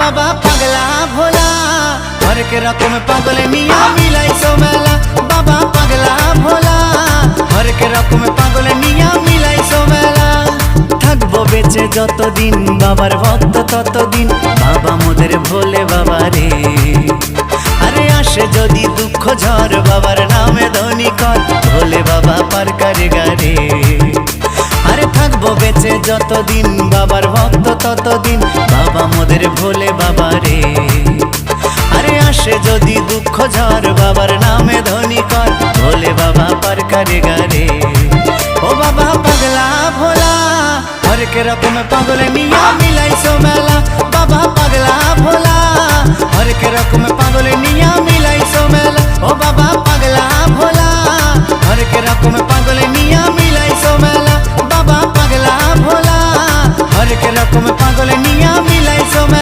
বাবা পাগলা ভোলা হরেক রকম পাগলে নিয়া মিলাইছো মেলা। বাবা পাগলা ভোলা হরেক রকম পাগলে নিয়া মিলাইছো মেলা। থাকবো বেঁচে যতদিন বাবার ভক্ত ততদিন, বাবা মোদের ভোলে বাবা রে। আরে আসে যদি দুঃখ ঝড় বাবার নামে ধ্বনি কর, ভোলে বাবা পার করে গারে। আরে থাকবো বেঁচে যতদিন বাবার ভক্ত ততদিন, বাবা মোদের ভোলে বাবা রে। আরে আসে যদি দুঃখ ঝড় বাবার নামে ধ্বনি কর, ভোলে বাবা পার করে গারে। ও বাবা পাগলা ভোলা হরেক রকম পাগলে নিয়া